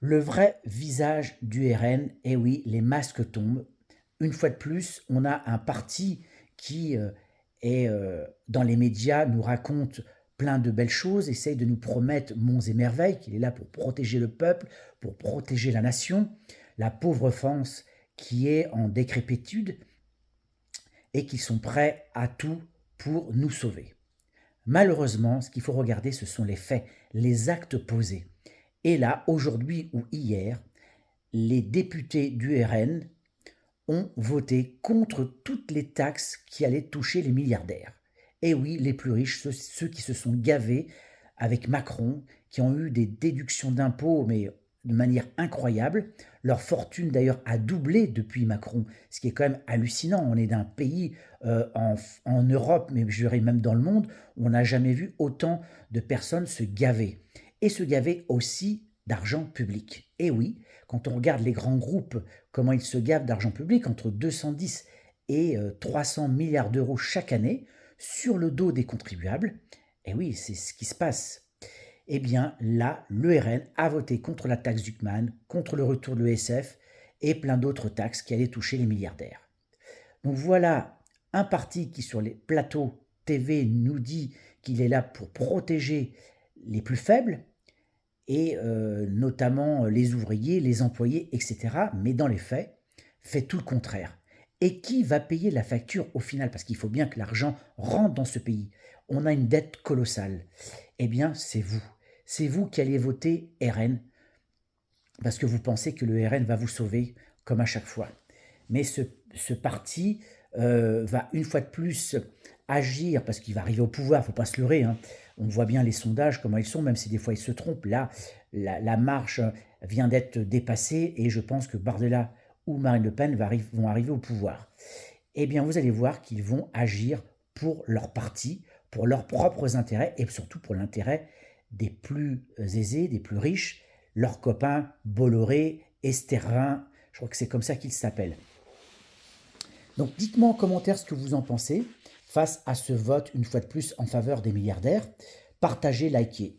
Le vrai visage du RN, eh oui, les masques tombent. Une fois de plus, on a un parti qui est dans les médias, nous raconte plein de belles choses, essaye de nous promettre monts et merveilles, qu'il est là pour protéger le peuple, pour protéger la nation, la pauvre France qui est en décrépitude et qui sont prêts à tout pour nous sauver. Malheureusement, ce qu'il faut regarder, ce sont les faits, les actes posés. Et là, aujourd'hui ou hier, les députés du RN ont voté contre toutes les taxes qui allaient toucher les milliardaires. Et oui, les plus riches, ceux qui se sont gavés avec Macron, qui ont eu des déductions d'impôts, mais de manière incroyable. Leur fortune d'ailleurs a doublé depuis Macron, ce qui est quand même hallucinant. On est d'un pays en Europe, mais je dirais même dans le monde, où on n'a jamais vu autant de personnes se gaver. Et se gaver aussi d'argent public. Et oui, quand on regarde les grands groupes, comment ils se gavent d'argent public, entre 210 et 300 milliards d'euros chaque année, sur le dos des contribuables, et oui, c'est ce qui se passe. Eh bien, là, le RN a voté contre la taxe Zuckman, contre le retour de l'ESF et plein d'autres taxes qui allaient toucher les milliardaires. Donc voilà un parti qui, sur les plateaux TV, nous dit qu'il est là pour protéger les plus faibles, et notamment les ouvriers, les employés, etc. Mais dans les faits, fait tout le contraire. Et qui va payer la facture au final? Parce qu'il faut bien que l'argent rentre dans ce pays. On a une dette colossale. Eh bien, c'est vous. C'est vous qui allez voter RN, parce que vous pensez que le RN va vous sauver, comme à chaque fois. Mais ce parti va une fois de plus agir, parce qu'il va arriver au pouvoir, il ne faut pas se leurrer, hein. On voit bien les sondages, comment ils sont, même si des fois ils se trompent. Là, la marche vient d'être dépassée, et je pense que Bardella ou Marine Le Pen vont arriver au pouvoir. Eh bien, vous allez voir qu'ils vont agir pour leur parti, pour leurs propres intérêts, et surtout pour l'intérêt des plus aisés, des plus riches, leurs copains Bolloré, Esterin, je crois que c'est comme ça qu'ils s'appellent. Donc dites-moi en commentaire ce que vous en pensez face à ce vote, une fois de plus, en faveur des milliardaires. Partagez, likez.